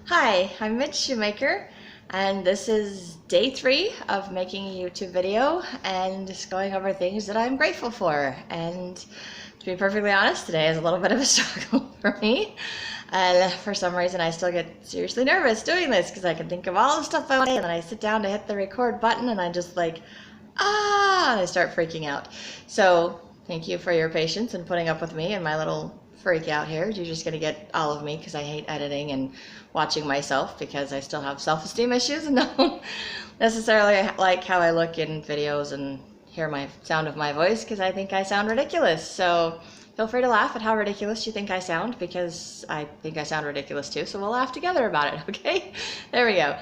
Hi, I'm Midge Shoemaker, and this is day 3 of making a YouTube video and just going over things that I'm grateful for. And to be perfectly honest, today is a little bit of a struggle for me. And for some reason, I still get seriously nervous doing this because I can think of all the stuff I want to say, and then I sit down to hit the record button and I just and I start freaking out. So thank you for your patience and putting up with me and my little freak out here. You're just going to get all of me because I hate editing and watching myself because I still have self-esteem issues and don't necessarily like how I look in videos and hear my sound of my voice because I think I sound ridiculous. So feel free to laugh at how ridiculous you think I sound because I think I sound ridiculous too, so we'll laugh together about it, okay? There we go.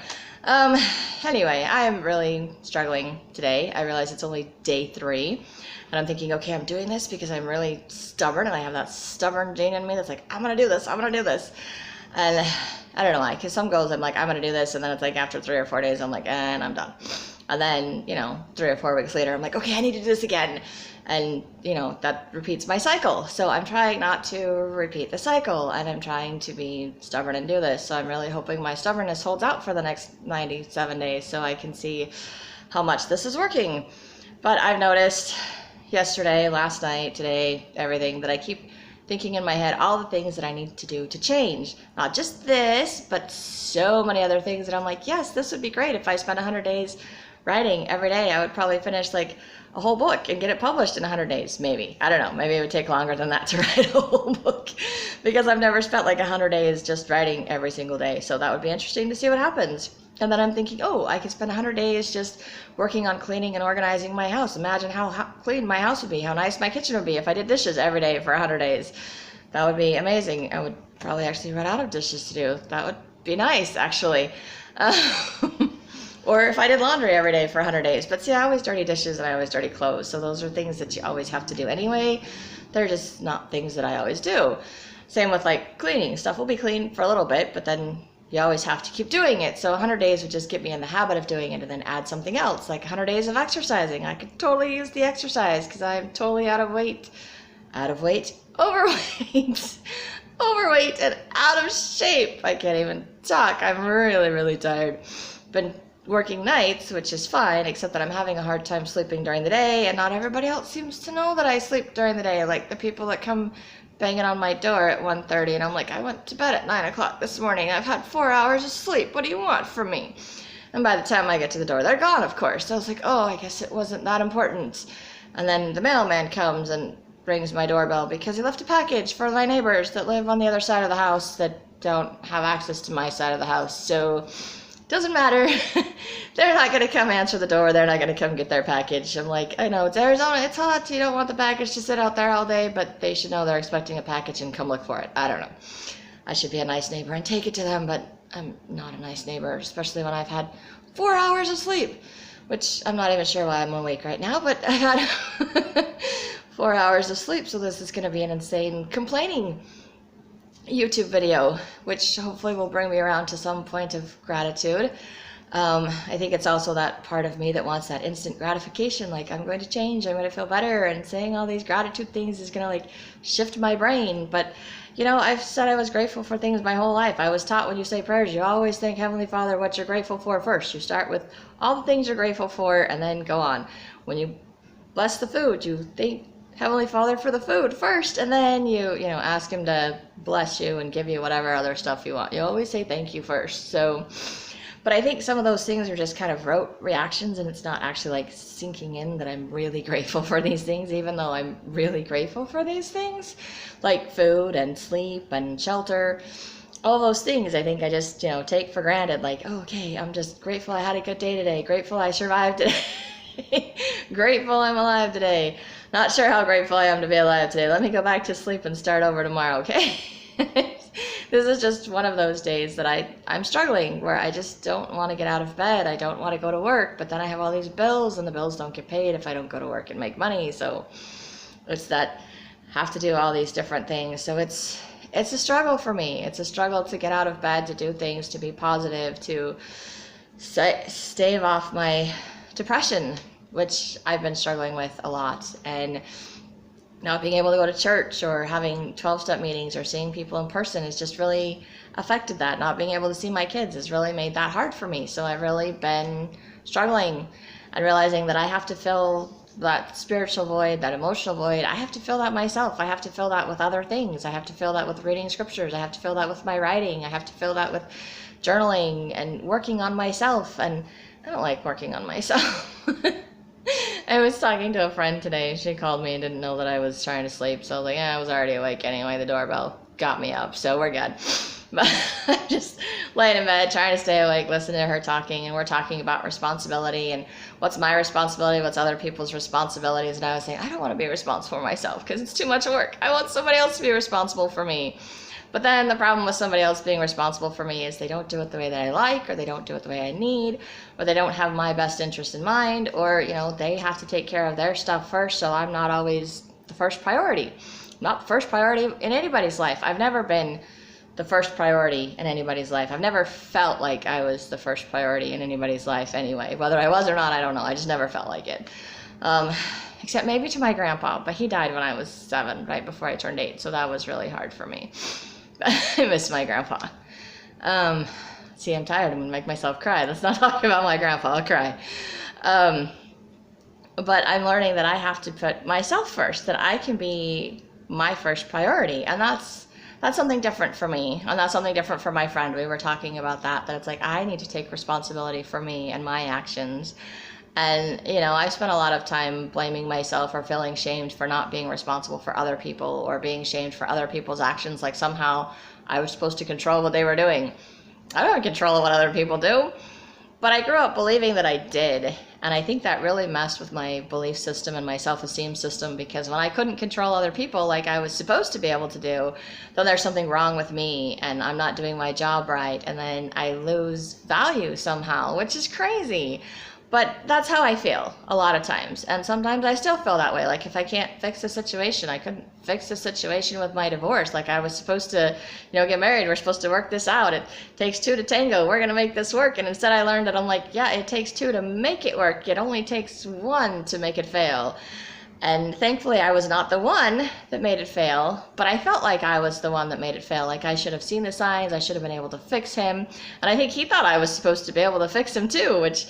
Anyway, I'm really struggling today. I realize it's only day 3. And I'm thinking, okay, I'm doing this because I'm really stubborn and I have that stubborn gene in me that's like, I'm going to do this, I'm going to do this. And I don't know why, because some goals I'm like, I'm going to do this. And then it's like after 3 or 4 days, I'm like, and I'm done. And then, 3 or 4 weeks later, I'm like, okay, I need to do this again. And, that repeats my cycle. So I'm trying not to repeat the cycle and I'm trying to be stubborn and do this. So I'm really hoping my stubbornness holds out for the next 97 days so I can see how much this is working. But I've noticed yesterday, last night, today, everything, that I keep thinking in my head all the things that I need to do to change. Not just this, but so many other things that I'm like, yes, this would be great. If I spent 100 days writing every day, I would probably finish like a whole book and get it published in 100 days, maybe. I don't know, maybe it would take longer than that to write a whole book because I've never spent like 100 days just writing every single day. So that would be interesting to see what happens. And then I'm thinking, oh, I could spend 100 days just working on cleaning and organizing my house. Imagine how clean my house would be, how nice my kitchen would be if I did dishes every day for 100 days. That would be amazing. I would probably actually run out of dishes to do. That would be nice, actually. Or if I did laundry every day for 100 days. But see, I always dirty dishes and I always dirty clothes. So those are things that you always have to do anyway. They're just not things that I always do. Same with like cleaning. Stuff will be clean for a little bit, but then you always have to keep doing it. So 100 days would just get me in the habit of doing it and then add something else, like 100 days of exercising. I could totally use the exercise because I'm totally overweight, overweight and out of shape. I can't even talk. I'm really, really tired. Been working nights, which is fine, except that I'm having a hard time sleeping during the day, and not everybody else seems to know that I sleep during the day. Like the people that come banging on my door at 1:30 and I'm like, I went to bed at 9 o'clock this morning. I've had 4 hours of sleep. What do you want from me? And by the time I get to the door, they're gone, of course. So I was like, oh, I guess it wasn't that important. And then the mailman comes and rings my doorbell because he left a package for my neighbors that live on the other side of the house that don't have access to my side of the house. So doesn't matter. They're not going to come answer the door. They're not going to come get their package. I'm like, I know it's Arizona. It's hot. You don't want the package to sit out there all day, but they should know they're expecting a package and come look for it. I don't know. I should be a nice neighbor and take it to them, but I'm not a nice neighbor, especially when I've had 4 hours of sleep, which I'm not even sure why I'm awake right now, but I had 4 hours of sleep, so this is going to be an insane complaining YouTube video, which hopefully will bring me around to some point of gratitude. I think it's also that part of me that wants that instant gratification, like I'm going to change, I'm going to feel better, and saying all these gratitude things is going to shift my brain. But I've said I was grateful for things my whole life. I was taught when you say prayers, you always thank Heavenly Father what you're grateful for first. You start with all the things you're grateful for and then go on. When you bless the food, you thank Heavenly Father for the food first, and then you ask him to bless you and give you whatever other stuff you want. You always say thank you first. But I think some of those things are just kind of rote reactions, and it's not actually sinking in that I'm really grateful for these things, even though I'm really grateful for these things, like food and sleep and shelter. All those things I think I just take for granted, like, oh, okay, I'm just grateful I had a good day today, grateful I survived today, grateful I'm alive today. Not sure how grateful I am to be alive today. Let me go back to sleep and start over tomorrow, okay? This is just one of those days that I'm struggling, where I just don't want to get out of bed. I don't want to go to work, but then I have all these bills, and the bills don't get paid if I don't go to work and make money. So it's that have to do all these different things. So it's a struggle for me. It's a struggle to get out of bed, to do things, to be positive, to stave off my depression, which I've been struggling with a lot. And not being able to go to church or having 12-step meetings or seeing people in person has just really affected that. Not being able to see my kids has really made that hard for me. So I've really been struggling and realizing that I have to fill that spiritual void, that emotional void. I have to fill that myself. I have to fill that with other things. I have to fill that with reading scriptures. I have to fill that with my writing. I have to fill that with journaling and working on myself. And I don't like working on myself. I was talking to a friend today. She called me and didn't know that I was trying to sleep. So I was like, yeah, I was already awake anyway. The doorbell got me up, so we're good. But I'm just laying in bed, trying to stay awake, listening to her talking. And we're talking about responsibility and what's my responsibility, what's other people's responsibilities. And I was saying, I don't want to be responsible for myself because it's too much work. I want somebody else to be responsible for me. But then the problem with somebody else being responsible for me is they don't do it the way that I like, or they don't do it the way I need, or they don't have my best interest in mind, or, you know, they have to take care of their stuff first, so I'm not always the first priority. I'm not the first priority in anybody's life. I've never been the first priority in anybody's life. I've never felt like I was the first priority in anybody's life anyway. Whether I was or not, I don't know. I just never felt like it. Except maybe to my grandpa, but he died when I was 7, right before I turned 8, so that was really hard for me. I miss my grandpa. See, I'm tired. I'm going to make myself cry. Let's not talk about my grandpa. I'll cry. But I'm learning that I have to put myself first, that I can be my first priority. And that's something different for me. And that's something different for my friend. We were talking about that it's like I need to take responsibility for me and my actions. And, you know, I spent a lot of time blaming myself or feeling shamed for not being responsible for other people, or being shamed for other people's actions, like somehow I was supposed to control what they were doing. I don't control what other people do, but I grew up believing that I did. And I think that really messed with my belief system and my self-esteem system, because when I couldn't control other people like I was supposed to be able to do, then there's something wrong with me and I'm not doing my job right. And then I lose value somehow, which is crazy. But that's how I feel a lot of times. And sometimes I still feel that way. Like if I can't fix the situation, I couldn't fix the situation with my divorce. Like I was supposed to, you know, get married. We're supposed to work this out. It takes 2 to tango. We're going to make this work. And instead I learned that I'm like, yeah, it takes 2 to make it work. It only takes 1 to make it fail. And thankfully I was not the one that made it fail, but I felt like I was the one that made it fail. Like I should have seen the signs. I should have been able to fix him. And I think he thought I was supposed to be able to fix him too, which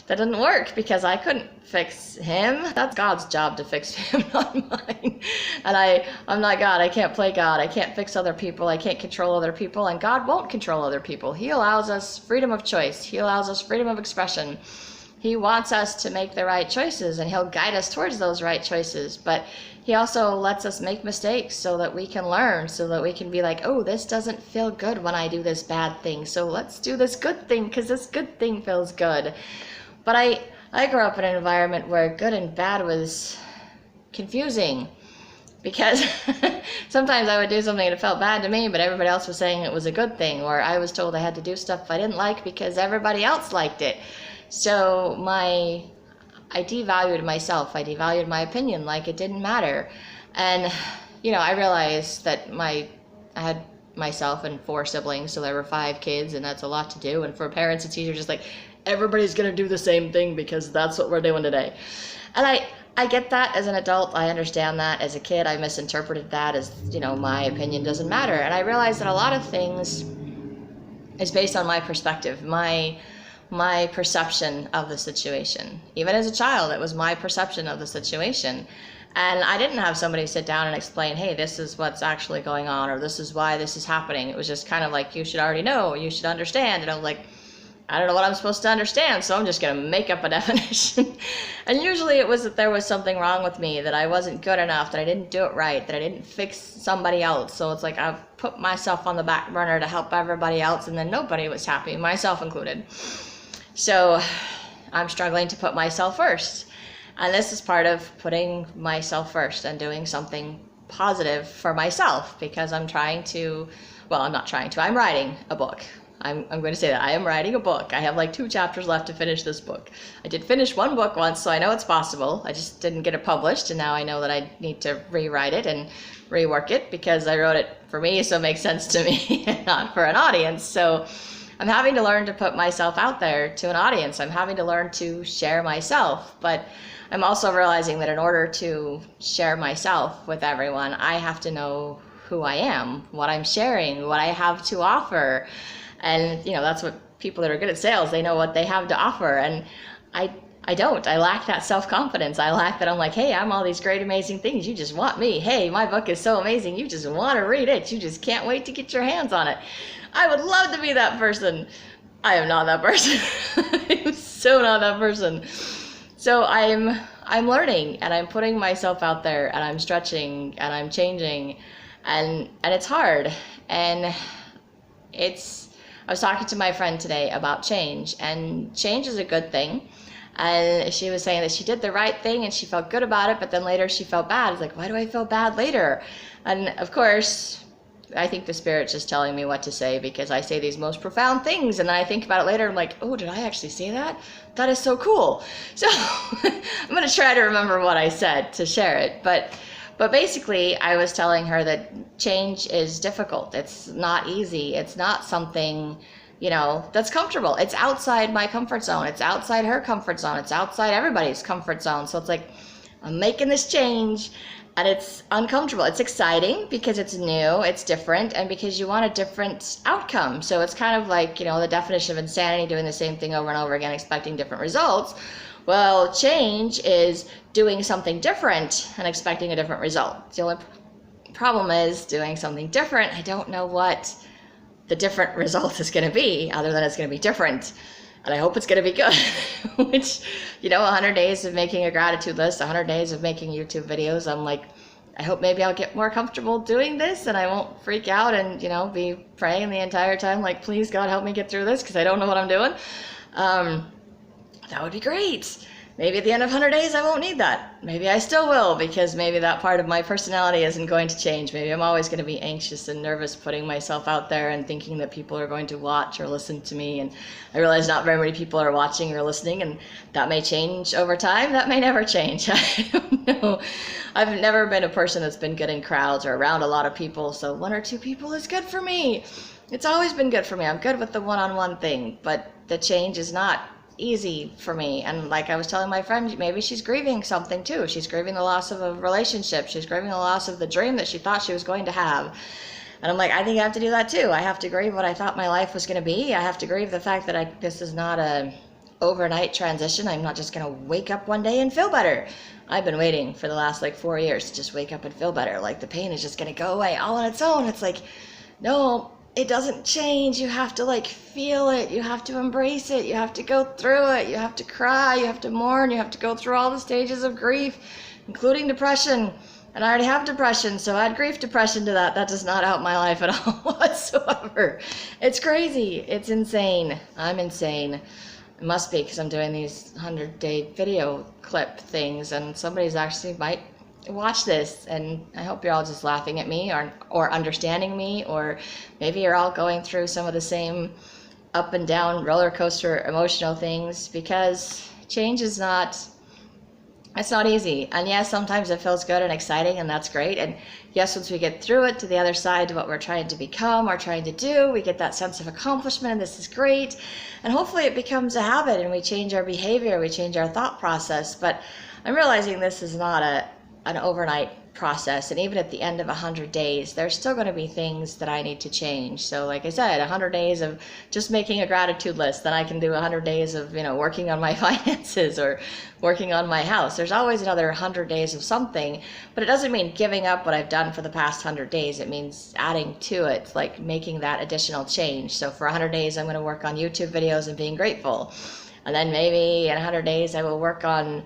that didn't work because I couldn't fix him. That's God's job to fix him, not mine. And I'm not God. I can't play God. I can't fix other people. I can't control other people. And God won't control other people. He allows us freedom of choice. He allows us freedom of expression. He wants us to make the right choices, and he'll guide us towards those right choices. But he also lets us make mistakes so that we can learn, so that we can be like, oh, this doesn't feel good when I do this bad thing. So let's do this good thing because this good thing feels good. But I grew up in an environment where good and bad was confusing, because sometimes I would do something and it felt bad to me, but everybody else was saying it was a good thing, or I was told I had to do stuff I didn't like because everybody else liked it. So I devalued myself. I devalued my opinion like it didn't matter. And, you know, I realized that I had myself and 4 siblings, so there were 5 kids, and that's a lot to do. And for parents, it's easier just like, everybody's going to do the same thing because that's what we're doing today. And I get that as an adult. I understand that. As a kid, I misinterpreted that as, you know, my opinion doesn't matter. And I realized that a lot of things is based on my perspective, my perception of the situation. Even as a child, it was my perception of the situation. And I didn't have somebody sit down and explain, hey, this is what's actually going on, or this is why this is happening. It was just kind of like, you should already know, you should understand. And I was like, I don't know what I'm supposed to understand, so I'm just going to make up a definition. And usually it was that there was something wrong with me, that I wasn't good enough, that I didn't do it right, that I didn't fix somebody else. So it's like I've put myself on the back burner to help everybody else, and then nobody was happy, myself included. So I'm struggling to put myself first. And this is part of putting myself first and doing something positive for myself, because I'm trying to, well, I'm not trying to, I'm writing a book. I'm going to say that I am writing a book. I have like 2 chapters left to finish this book. I did finish 1 book once, so I know it's possible. I just didn't get it published, and now I know that I need to rewrite it and rework it because I wrote it for me, so it makes sense to me and not for an audience. So I'm having to learn to put myself out there to an audience. I'm having to learn to share myself, but I'm also realizing that in order to share myself with everyone, I have to know who I am, what I'm sharing, what I have to offer. And that's what people that are good at sales, they know what they have to offer. And I don't. I lack that self-confidence. I lack that. I'm like, hey, I'm all these great, amazing things. You just want me. Hey, my book is so amazing. You just want to read it. You just can't wait to get your hands on it. I would love to be that person. I am not that person. I'm so not that person. So I'm learning, and I'm putting myself out there, and I'm stretching, and I'm changing, and it's hard. And I was talking to my friend today about change, and change is a good thing. And she was saying that she did the right thing and she felt good about it, but then later she felt bad. It's like, why do I feel bad later? And of course, I think the Spirit's just telling me what to say, because I say these most profound things, and then I think about it later. I'm like, oh, did I actually say that? That is so cool. So I'm going to try to remember what I said to share it. But basically, I was telling her that change is difficult. It's not easy. It's not something that's comfortable. It's outside my comfort zone. It's outside her comfort zone. It's outside everybody's comfort zone. So it's like, I'm making this change, and it's uncomfortable. It's exciting because it's new, it's different, and because you want a different outcome. So it's kind of like, the definition of insanity, doing the same thing over and over again, expecting different results. Well, change is doing something different and expecting a different result. The only problem is doing something different. I don't know what the different result is going to be, other than it's going to be different. And I hope it's going to be good. Which, 100 days of making a gratitude list, 100 days of making YouTube videos. I'm like, I hope maybe I'll get more comfortable doing this, and I won't freak out and, be praying the entire time, like, please God, help me get through this, because I don't know what I'm doing. That would be great. Maybe at the end of 100 days, I won't need that. Maybe I still will, because maybe that part of my personality isn't going to change. Maybe I'm always going to be anxious and nervous putting myself out there and thinking that people are going to watch or listen to me. And I realize not very many people are watching or listening, and that may change over time. That may never change. I don't know. I've never been a person that's been good in crowds or around a lot of people, so 1 or 2 people is good for me. It's always been good for me. I'm good with the one-on-one thing, but the change is not easy for me. And like I was telling my friend, maybe she's grieving something too. She's grieving the loss of a relationship. She's grieving the loss of the dream that she thought she was going to have. And I'm like, I think I have to do that too. I have to grieve what I thought my life was going to be. I have to grieve the fact that this is not a overnight transition. I'm not just going to wake up one day and feel better. I've been waiting for the last 4 years to just wake up and feel better. Like the pain is just going to go away all on its own. It's like, no, it doesn't change. You have to feel it. You have to embrace it. You have to go through it. You have to cry. You have to mourn. You have to go through all the stages of grief, including depression. And I already have depression, so add grief depression to that. That does not help my life at all whatsoever. It's crazy. It's insane. I'm insane. It must be, because I'm doing these 100-day video clip things, and somebody's actually might watch this, and I hope you're all just laughing at me or understanding me, or maybe you're all going through some of the same up and down roller coaster emotional things, because change is it's not easy. And yes, sometimes it feels good and exciting, and that's great. And yes, once we get through it to the other side to what we're trying to become or trying to do, we get that sense of accomplishment, and this is great. And hopefully it becomes a habit, and we change our behavior, we change our thought process. But I'm realizing this is not an overnight process, and even at the end of 100 days, there's still going to be things that I need to change. So like I said, 100 days of just making a gratitude list, then I can do 100 days of working on my finances or working on my house. There's always another 100 days of something, but it doesn't mean giving up what I've done for the past 100 days. It means adding to it, like making that additional change. So for 100 days, I'm going to work on YouTube videos and being grateful, and then maybe in 100 days I will work on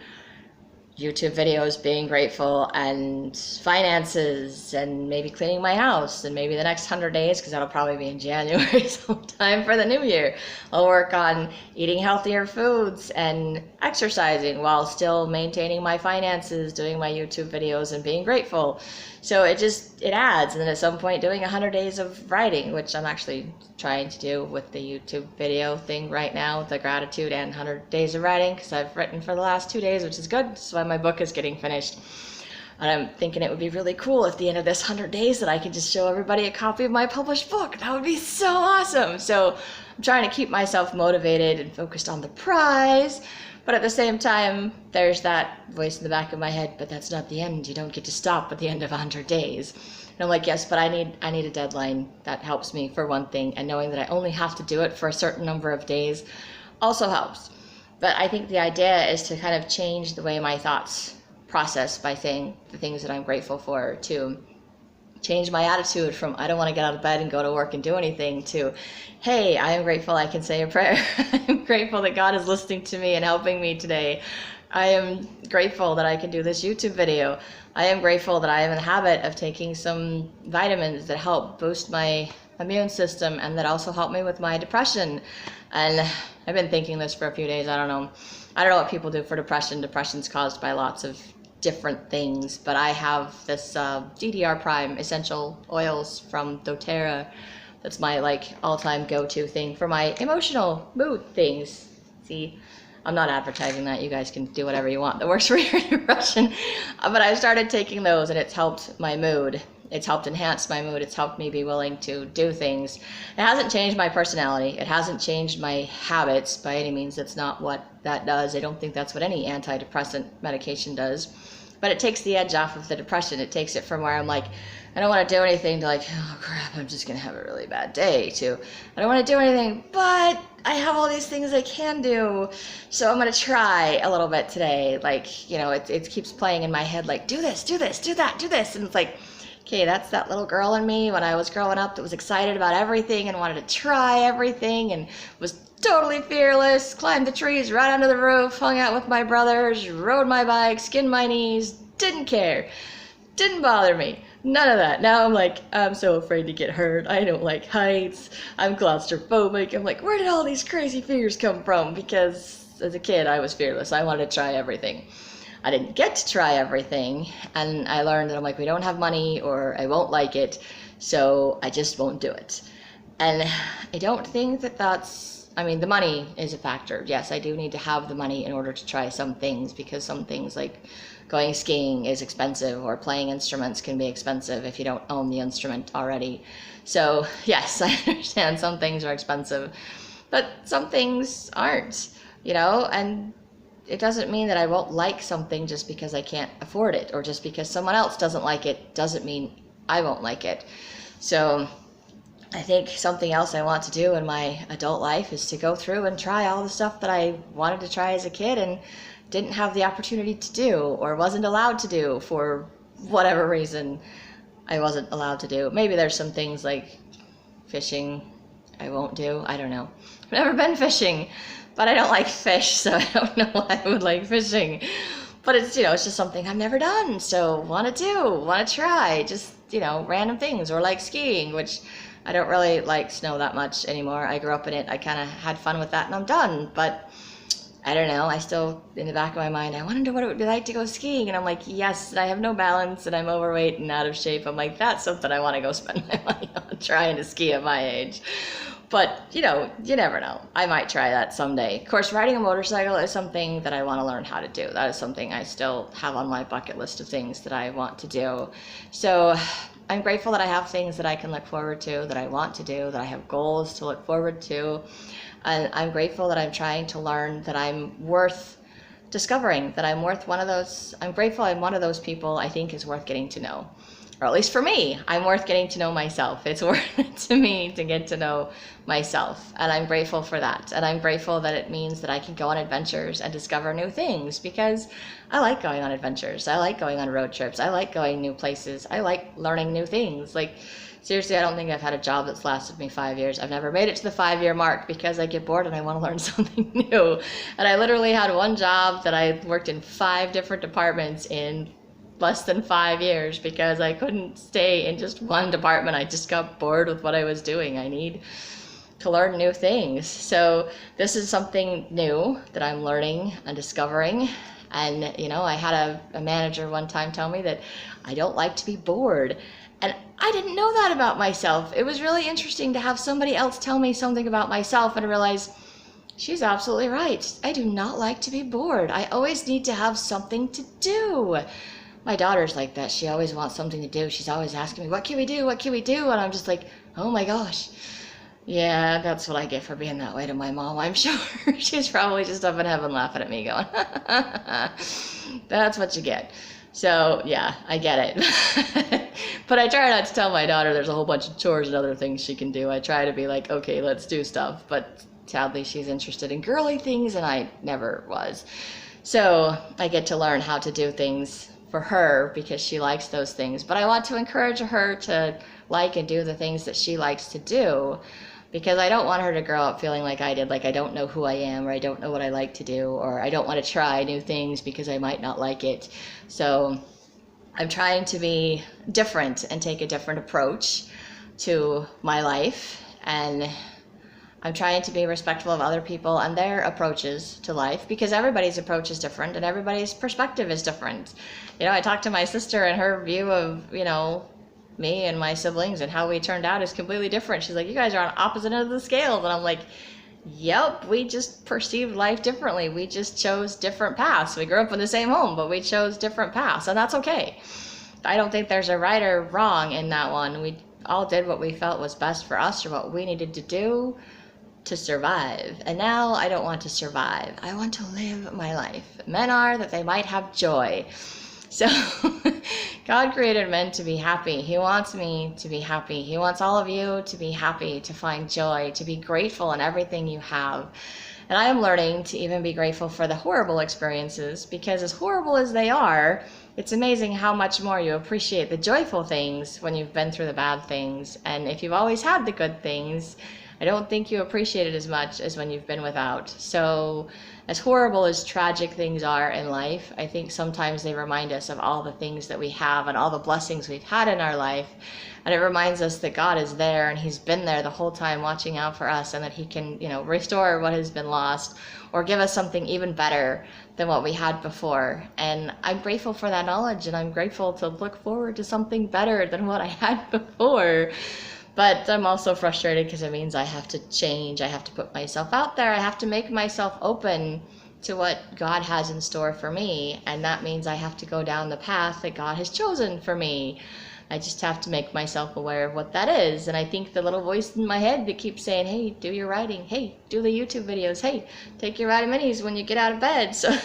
YouTube videos, being grateful, and finances, and maybe cleaning my house. And maybe the next 100 days, because that'll probably be in January sometime for the new year, I'll work on eating healthier foods and exercising while still maintaining my finances, doing my YouTube videos, and being grateful. So it adds. And then at some point doing 100 days of writing, which I'm actually trying to do with the YouTube video thing right now, the gratitude and 100 days of writing, because I've written for the last 2 days, which is good. That's why my book is getting finished. And I'm thinking it would be really cool at the end of this 100 days that I could just show everybody a copy of my published book. That would be so awesome. So I'm trying to keep myself motivated and focused on the prize. But at the same time, there's that voice in the back of my head, but that's not the end. You don't get to stop at the end of 100 days. And I'm like, yes, but I need a deadline. That helps me for one thing. And knowing that I only have to do it for a certain number of days also helps. But I think the idea is to kind of change the way my thoughts process by saying the things that I'm grateful for, to change my attitude from I don't want to get out of bed and go to work and do anything to, hey, I am grateful I can say a prayer. I'm grateful that God is listening to me and helping me today. I am grateful that I can do this YouTube video. I am grateful that I am in the habit of taking some vitamins that help boost my immune system and that also help me with my depression. And I've been thinking this for a few days. I don't know what people do for depression. Depression's caused by lots of different things, but I have this DDR Prime essential oils from doTERRA. That's my all-time go-to thing for my emotional mood things. See, I'm not advertising that. You guys can do whatever you want that works for your depression. But I started taking those and it's helped my mood. It's helped enhance my mood. It's helped me be willing to do things. It hasn't changed my personality. It hasn't changed my habits by any means. That's not what that does. I don't think that's what any antidepressant medication does. But it takes the edge off of the depression. It takes it from where I'm like, I don't want to do anything to oh crap, I'm just going to have a really bad day, to I don't want to do anything, but I have all these things I can do. So I'm going to try a little bit today. It keeps playing in my head, do this, do this, do that, do this. And it's okay, that's that little girl in me when I was growing up that was excited about everything and wanted to try everything and was totally fearless, climbed the trees right under the roof, hung out with my brothers, rode my bike, skinned my knees, didn't care, didn't bother me, none of that. Now I'm so afraid to get hurt. I don't like heights. I'm claustrophobic. I'm where did all these crazy fears come from? Because as a kid, I was fearless. I wanted to try everything. I didn't get to try everything, and I learned that we don't have money or I won't like it, so I just won't do it. And I don't think the money is a factor. Yes, I do need to have the money in order to try some things, because some things like going skiing is expensive, or playing instruments can be expensive if you don't own the instrument already. So yes, I understand some things are expensive, but some things aren't, and it doesn't mean that I won't like something just because I can't afford it, or just because someone else doesn't like it doesn't mean I won't like it. So I think something else I want to do in my adult life is to go through and try all the stuff that I wanted to try as a kid and didn't have the opportunity to do, or wasn't allowed to do for whatever reason I wasn't allowed to do. Maybe there's some things like fishing I won't do. I don't know. I've never been fishing, but I don't like fish, so I don't know why I would like fishing. But it's, it's just something I've never done, so want to try, just, random things, or like skiing, which I don't really like snow that much anymore. I grew up in it. I kind of had fun with that and I'm done. But I don't know. I still, in the back of my mind, I want to know what it would be like to go skiing. And I'm yes, I have no balance and I'm overweight and out of shape. I'm that's something I want to go spend my money on, trying to ski at my age. But, you never know. I might try that someday. Of course, riding a motorcycle is something that I want to learn how to do. That is something I still have on my bucket list of things that I want to do. So I'm grateful that I have things that I can look forward to, that I want to do, that I have goals to look forward to. And I'm grateful that I'm trying to learn that I'm worth discovering, that I'm worth I'm grateful I'm one of those people I think is worth getting to know. Or at least for me, I'm worth getting to know myself. It's worth it to me to get to know myself. And I'm grateful for that. And I'm grateful that it means that I can go on adventures and discover new things, because I like going on adventures. I like going on road trips. I like going new places. I like learning new things. Seriously, I don't think I've had a job that's lasted me 5 years. I've never made it to the 5-year mark because I get bored and I want to learn something new. And I literally had one job that I worked in 5 different departments in less than 5 years because I couldn't stay in just one department. I just got bored with what I was doing. I need to learn new things. So this is something new that I'm learning and discovering. And, I had a manager one time tell me that I don't like to be bored. And I didn't know that about myself. It was really interesting to have somebody else tell me something about myself and realize she's absolutely right. I do not like to be bored. I always need to have something to do. My daughter's like that. She always wants something to do. She's always asking me, what can we do? What can we do? And I'm just like, oh my gosh. Yeah, that's what I get for being that way to my mom, I'm sure. She's probably just up in heaven laughing at me going, that's what you get. So yeah, I get it. But I try not to tell my daughter there's a whole bunch of chores and other things she can do. I try to be like, okay, let's do stuff. But sadly, she's interested in girly things and I never was. So I get to learn how to do things for her because she likes those things. But I want to encourage her to like and do the things that she likes to do, because I don't want her to grow up feeling like I did, like I don't know who I am, or I don't know what I like to do, or I don't want to try new things because I might not like it. So I'm trying to be different and take a different approach to my life, and I'm trying to be respectful of other people and their approaches to life, because everybody's approach is different and everybody's perspective is different. You know, I talked to my sister and her view of, you know, me and my siblings and how we turned out is completely different. She's like, you guys are on opposite ends of the scales. And I'm like, yep, we just perceived life differently. We just chose different paths. We grew up in the same home, but we chose different paths, and that's okay. I don't think there's a right or wrong in that one. We all did what we felt was best for us or what we needed to do to survive. And now I don't want to survive. I want to live my life. Men are that they might have joy. So God created men to be happy. He wants me to be happy. He wants all of you to be happy, to find joy, to be grateful in everything you have. And I am learning to even be grateful for the horrible experiences, because as horrible as they are, it's amazing how much more you appreciate the joyful things when you've been through the bad things. And if you've always had the good things, I don't think you appreciate it as much as when you've been without. So as horrible as tragic things are in life, I think sometimes they remind us of all the things that we have and all the blessings we've had in our life. And it reminds us that God is there and he's been there the whole time watching out for us, and that he can, you know, restore what has been lost or give us something even better than what we had before. And I'm grateful for that knowledge, and I'm grateful to look forward to something better than what I had before. But I'm also frustrated because it means I have to change. I have to put myself out there. I have to make myself open to what God has in store for me. And that means I have to go down the path that God has chosen for me. I just have to make myself aware of what that is. And I think the little voice in my head that keeps saying, hey, do your writing. Hey, do the YouTube videos. Hey, take your vitamins when you get out of bed. So,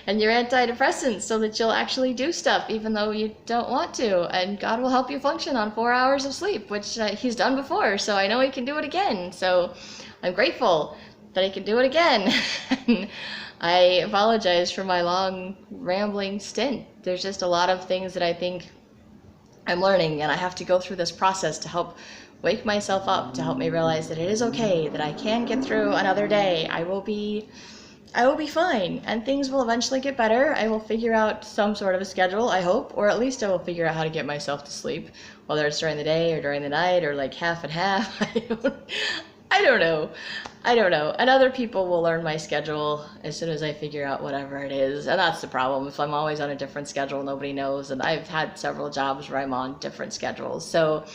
and your antidepressants, so that you'll actually do stuff even though you don't want to. And God will help you function on 4 hours of sleep, which he's done before. So I know he can do it again. So I'm grateful that he can do it again. I apologize for my long rambling stint. There's just a lot of things that I think I'm learning, and I have to go through this process to help wake myself up, to help me realize that it is okay, that I can get through another day. I will be fine, and things will eventually get better. I will figure out some sort of a schedule, I hope, or at least I will figure out how to get myself to sleep, whether it's during the day or during the night or like half and half. I don't know. And other people will learn my schedule as soon as I figure out whatever it is. And that's the problem. If I'm always on a different schedule, nobody knows. And I've had several jobs where I'm on different schedules. So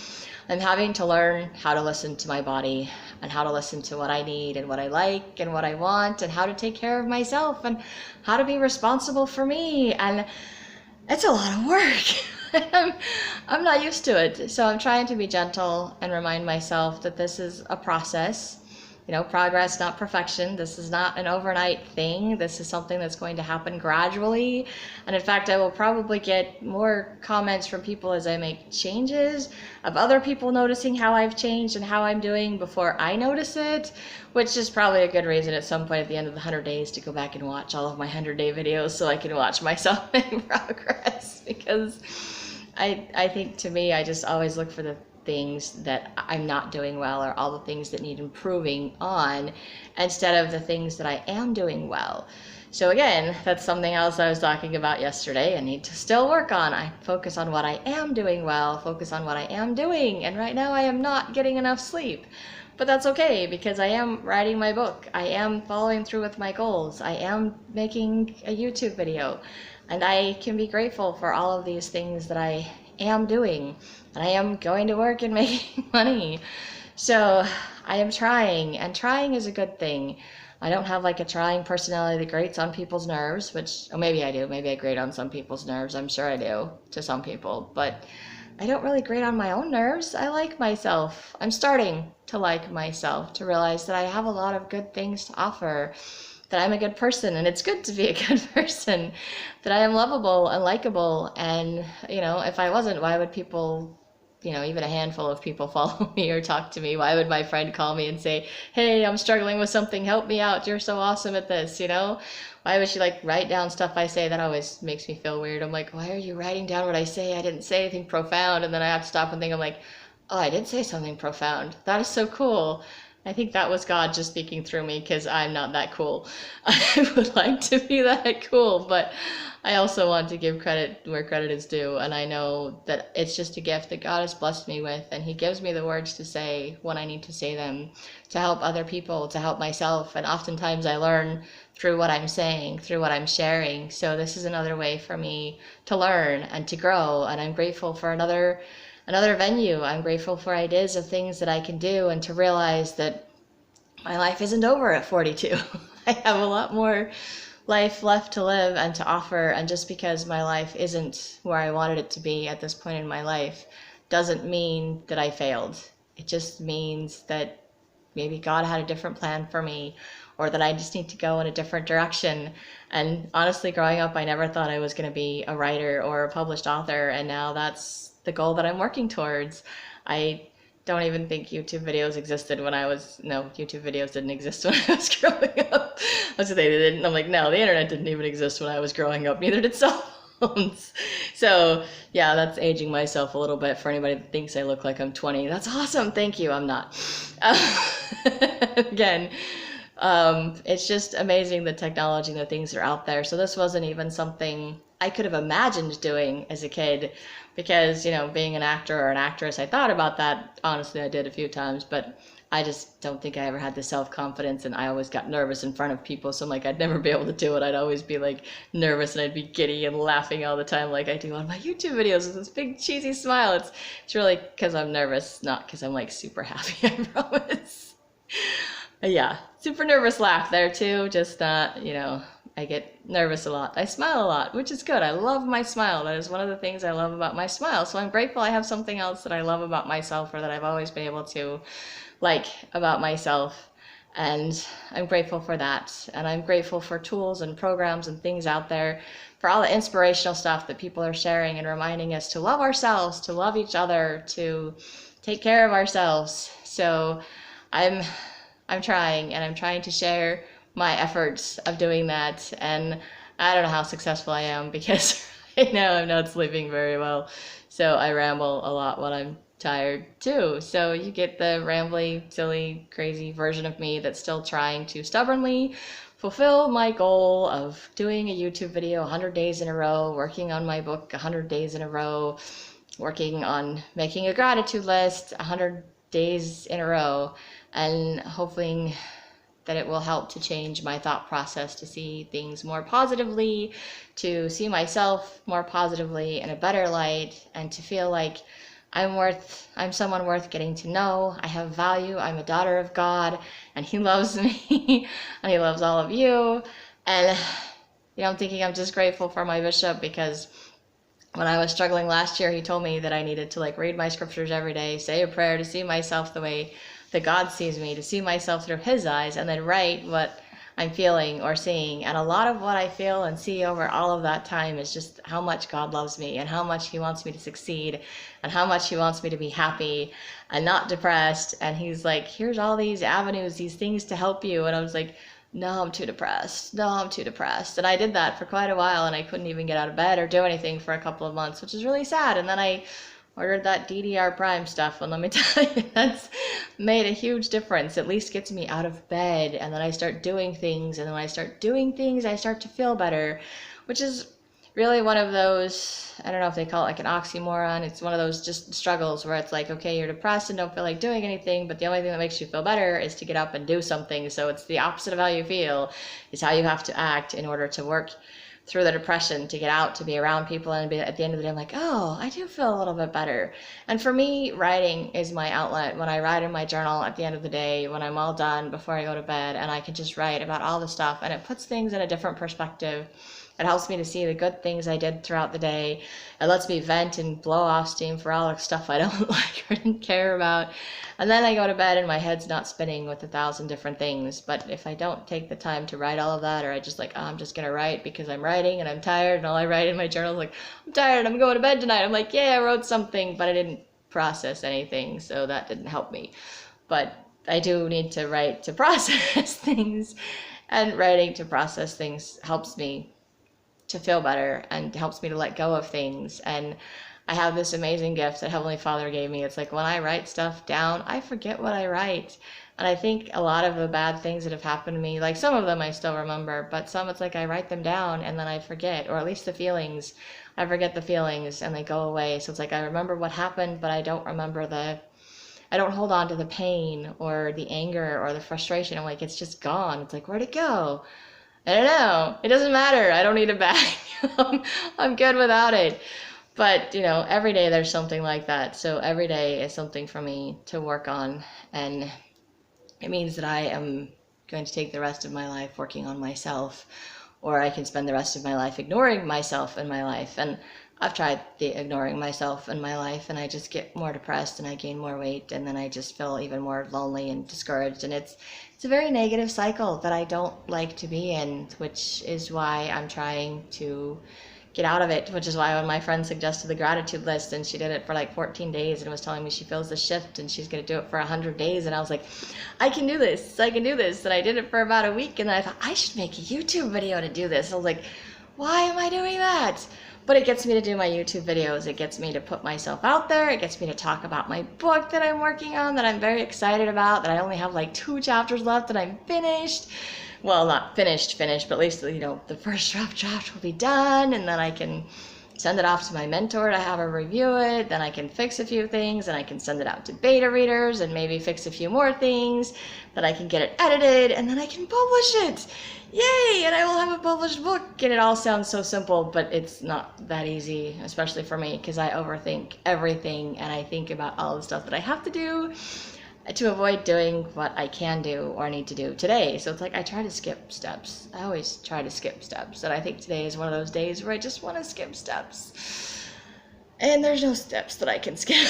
I'm having to learn how to listen to my body and how to listen to what I need and what I like and what I want, and how to take care of myself and how to be responsible for me. And it's a lot of work. I'm not used to it. So I'm trying to be gentle and remind myself that this is a process. You know, progress, not perfection. This is not an overnight thing. This is something that's going to happen gradually. And in fact, I will probably get more comments from people as I make changes, of other people noticing how I've changed and how I'm doing before I notice it, which is probably a good reason at some point at the end of the 100 days to go back and watch all of my 100-day videos so I can watch myself make progress. Because I think, to me, I just always look for the things that I'm not doing well, or all the things that need improving on, instead of the things that I am doing well. So again, that's something else I was talking about yesterday. I need to still work on. I focus on what I am doing well, focus on what I am doing. And right now I am not getting enough sleep. But that's okay, because I am writing my book. I am following through with my goals. I am making a YouTube video. And I can be grateful for all of these things that I am doing. And I am going to work and making money. So I am trying, and trying is a good thing. I don't have like a trying personality that grates on people's nerves, which, oh, maybe I do. Maybe I grate on some people's nerves. I'm sure I do to some people, but I don't really grate on my own nerves. I like myself. I'm starting to like myself, to realize that I have a lot of good things to offer, that I'm a good person, and it's good to be a good person, that I am lovable and likable. And, if I wasn't, why would people, even a handful of people follow me or talk to me? Why would my friend call me and say, hey, I'm struggling with something, help me out, you're so awesome at this, Why would she write down stuff I say? That always makes me feel weird. I'm like, why are you writing down what I say? I didn't say anything profound. And then I have to stop and think, I'm like, oh, I did say something profound. That is so cool. I think that was God just speaking through me, because I'm not that cool. I would like to be that cool, but I also want to give credit where credit is due. And I know that it's just a gift that God has blessed me with, and He gives me the words to say when I need to say them, to help other people, to help myself. And oftentimes I learn through what I'm saying, through what I'm sharing. So this is another way for me to learn and to grow. And I'm grateful for another venue. I'm grateful for ideas of things that I can do, and to realize that my life isn't over at 42. I have a lot more life left to live and to offer. And just because my life isn't where I wanted it to be at this point in my life doesn't mean that I failed. It just means that maybe God had a different plan for me, or that I just need to go in a different direction. And honestly, growing up, I never thought I was going to be a writer or a published author, and now that's the goal that I'm working towards. I don't even think YouTube videos existed when YouTube videos didn't exist when I was growing up. I was saying they didn't. I'm like, no, the internet didn't even exist when I was growing up. Neither did cell phones. So yeah, that's aging myself a little bit for anybody that thinks I look like I'm 20. That's awesome. Thank you. I'm not. Again, it's just amazing, the technology and the things that are out there. So this wasn't even something I could have imagined doing as a kid, because, being an actor or an actress, I thought about that. Honestly, I did a few times, but I just don't think I ever had the self-confidence, and I always got nervous in front of people. So I'm like, I'd never be able to do it. I'd always be nervous, and I'd be giddy and laughing all the time like I do on my YouTube videos with this big cheesy smile. It's really because I'm nervous, not because I'm super happy, I promise. Yeah, super nervous laugh there too, just not, I get nervous a lot. I smile a lot, which is good. I love my smile. That is one of the things I love about my smile. So I'm grateful I have something else that I love about myself, or that I've always been able to like about myself. And I'm grateful for that. And I'm grateful for tools and programs and things out there, for all the inspirational stuff that people are sharing and reminding us to love ourselves, to love each other, to take care of ourselves. So I'm trying, and I'm trying to share my efforts of doing that. And I don't know how successful I am, because right now I'm not sleeping very well. So I ramble a lot when I'm tired too. So you get the rambly, silly, crazy version of me that's still trying to stubbornly fulfill my goal of doing a YouTube video 100 days in a row, working on my book 100 days in a row, working on making a gratitude list 100 days in a row, and hoping that it will help to change my thought process, to see things more positively, to see myself more positively in a better light, and to feel like I'm someone worth getting to know. I have value. I'm a daughter of God, and He loves me, and He loves all of you. And I'm thinking I'm just grateful for my bishop, because when I was struggling last year, he told me that I needed to read my scriptures every day, say a prayer, to see myself the way that God sees me, to see myself through His eyes, and then write what I'm feeling or seeing. And a lot of what I feel and see over all of that time is just how much God loves me, and how much He wants me to succeed, and how much He wants me to be happy and not depressed. And He's like, here's all these avenues, these things to help you. And I was like, no, I'm too depressed. No, I'm too depressed. And I did that for quite a while, and I couldn't even get out of bed or do anything for a couple of months, which is really sad. And then I ordered that DDR Prime stuff, and let me tell you, that's made a huge difference. At least gets me out of bed, and then I start doing things, and then when I start doing things, I start to feel better, which is really one of those, I don't know if they call it an oxymoron. It's one of those just struggles where it's like, okay, you're depressed and don't feel like doing anything, but the only thing that makes you feel better is to get up and do something. So it's the opposite of how you feel, is how you have to act in order to work through the depression to get out, to be around people, and be, at the end of the day, I'm like, oh, I do feel a little bit better. And for me, writing is my outlet. When I write in my journal at the end of the day, when I'm all done before I go to bed, and I can just write about all the stuff, and it puts things in a different perspective. It helps me to see the good things I did throughout the day. It lets me vent and blow off steam for all the stuff I don't like or didn't care about. And then I go to bed and my head's not spinning with 1,000 different things. But if I don't take the time to write all of that, or I just like, oh, I'm just going to write because I'm writing and I'm tired, and all I write in my journal is like, I'm tired, I'm going to bed tonight. I'm like, yeah, I wrote something, but I didn't process anything, so that didn't help me. But I do need to write to process things, and writing to process things helps me to feel better and helps me to let go of things. And I have this amazing gift that Heavenly Father gave me. It's like when I write stuff down, I forget what I write. And I think a lot of the bad things that have happened to me, like some of them I still remember, but some it's like I write them down and then I forget, or at least the feelings. I forget the feelings and they go away. So it's like I remember what happened, but I don't remember I don't hold on to the pain or the anger or the frustration. I'm like, it's just gone. It's like, where'd it go? I don't know. It doesn't matter. I don't need it back. I'm good without it. But, every day there's something like that. So every day is something for me to work on. And it means that I am going to take the rest of my life working on myself, or I can spend the rest of my life ignoring myself in my life. And I've tried the ignoring myself in my life, and I just get more depressed and I gain more weight, and then I just feel even more lonely and discouraged. And it's a very negative cycle that I don't like to be in, which is why I'm trying to get out of it, which is why when my friend suggested the gratitude list, and she did it for like 14 days and was telling me she feels the shift and she's going to do it for 100 days. And I was like, I can do this. I can do this. And I did it for about a week. And then I thought, I should make a YouTube video to do this. I was like, why am I doing that? But it gets me to do my YouTube videos. It gets me to put myself out there. It gets me to talk about my book that I'm working on, that I'm very excited about, that I only have like 2 chapters left and I'm finished. Well, not finished, but at least, the first draft will be done, and then I can send it off to my mentor to have her review it. Then I can fix a few things, and I can send it out to beta readers and maybe fix a few more things. Then I can get it edited, and then I can publish it. Yay! And I will have a published book. And it all sounds so simple, but it's not that easy, especially for me, because I overthink everything, and I think about all the stuff that I have to do to avoid doing what I can do or need to do today. So it's like I try to skip steps. I always try to skip steps. And I think today is one of those days where I just want to skip steps. And there's no steps that I can skip.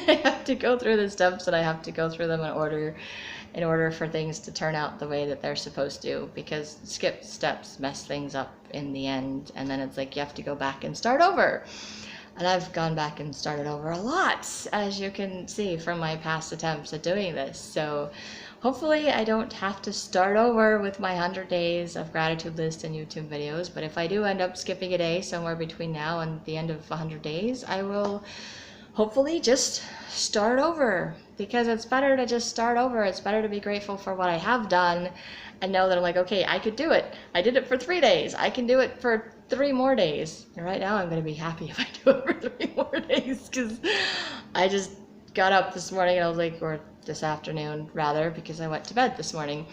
I have to go through the steps, and I have to go through them in order for things to turn out the way that they're supposed to, because skipped steps mess things up in the end. And then it's like you have to go back and start over. And I've gone back and started over a lot, as you can see from my past attempts at doing this. So hopefully I don't have to start over with my 100 days of gratitude list and YouTube videos. But if I do end up skipping a day somewhere between now and the end of 100 days, I will hopefully just start over, because it's better to just start over. It's better to be grateful for what I have done and know that I'm like, okay, I could do it. I did it for 3 days. I can do it for 3 more days. And right now I'm going to be happy if I do it for 3 more days, because I just got up this morning and I was like, or this afternoon rather, because I went to bed this morning,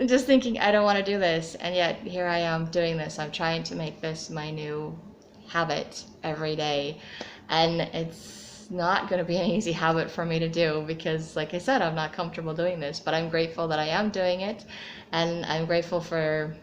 just thinking I don't want to do this, and yet here I am doing this. I'm trying to make this my new habit every day, and it's not going to be an easy habit for me to do, because like I said, I'm not comfortable doing this, but I'm grateful that I am doing it, and I'm grateful for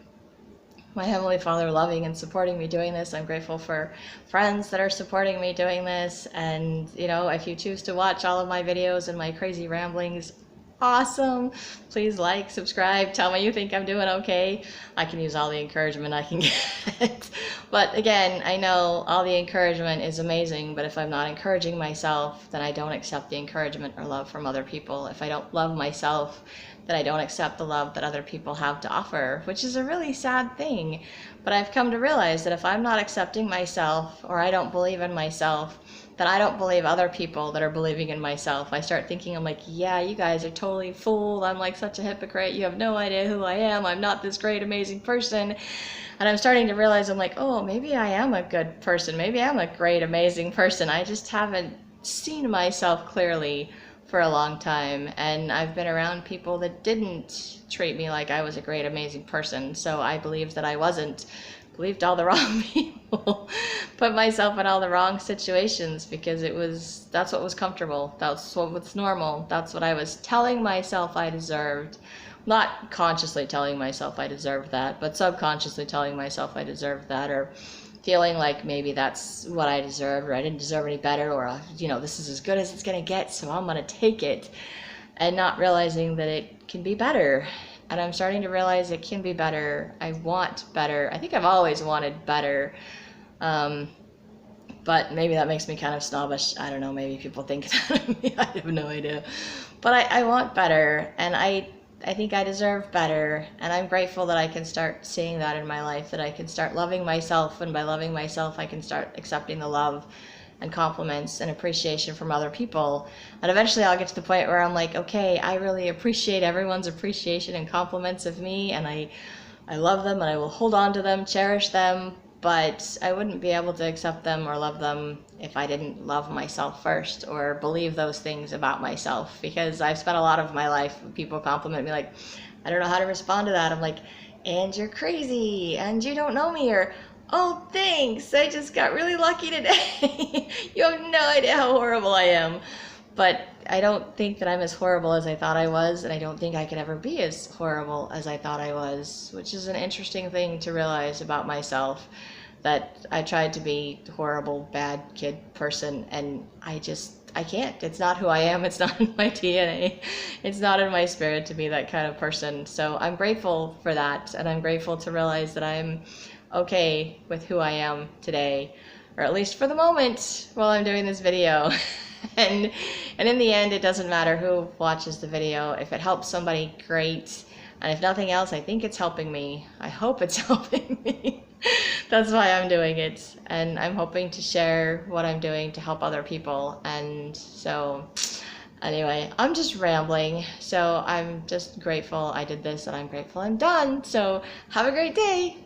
my Heavenly Father loving and supporting me doing this. I'm grateful for friends that are supporting me doing this. And if you choose to watch all of my videos and my crazy ramblings, awesome. Please like, subscribe, tell me you think I'm doing okay. I can use all the encouragement I can get. But again, I know all the encouragement is amazing, but if I'm not encouraging myself, then I don't accept the encouragement or love from other people. If I don't love myself, then I don't accept the love that other people have to offer, which is a really sad thing. But I've come to realize that if I'm not accepting myself, or I don't believe in myself, then I don't believe other people that are believing in myself. I start thinking, I'm like, yeah, you guys are totally fooled. I'm like such a hypocrite. You have no idea who I am. I'm not this great, amazing person. And I'm starting to realize, I'm like, oh, maybe I am a good person. Maybe I'm a great, amazing person. I just haven't seen myself clearly for a long time, and I've been around people that didn't treat me like I was a great, amazing person. So I believed that I wasn't. Believed all the wrong people. Put myself in all the wrong situations because that's what was comfortable. That's what was normal. That's what I was telling myself I deserved. Not consciously telling myself I deserved that, but subconsciously telling myself I deserved that, or feeling like maybe that's what I deserved, or I didn't deserve any better, or this is as good as it's gonna get, so I'm gonna take it, and not realizing that it can be better. And I'm starting to realize it can be better. I want better. I think I've always wanted better, but maybe that makes me kind of snobbish. I don't know, maybe people think that of me. I have no idea, but I want better, and I think I deserve better, and I'm grateful that I can start seeing that in my life, that I can start loving myself, and by loving myself I can start accepting the love and compliments and appreciation from other people. And eventually I'll get to the point where I'm like, okay, I really appreciate everyone's appreciation and compliments of me, and I love them, and I will hold on to them, cherish them, but I wouldn't be able to accept them or love them if I didn't love myself first, or believe those things about myself. Because I've spent a lot of my life, people compliment me like, I don't know how to respond to that. I'm like, and you're crazy, and you don't know me, or, oh, thanks, I just got really lucky today. You have no idea how horrible I am. But I don't think that I'm as horrible as I thought I was, and I don't think I could ever be as horrible as I thought I was, which is an interesting thing to realize about myself, that I tried to be a horrible, bad kid person, and I can't. It's not who I am. It's not in my DNA. It's not in my spirit to be that kind of person. So I'm grateful for that, and I'm grateful to realize that I'm okay with who I am today, or at least for the moment while I'm doing this video. and in the end, it doesn't matter who watches the video. If it helps somebody, great. And if nothing else, I think it's helping me. I hope it's helping me. That's why I'm doing it. And I'm hoping to share what I'm doing to help other people. And so anyway, I'm just rambling. So I'm just grateful I did this, and I'm grateful I'm done. So have a great day.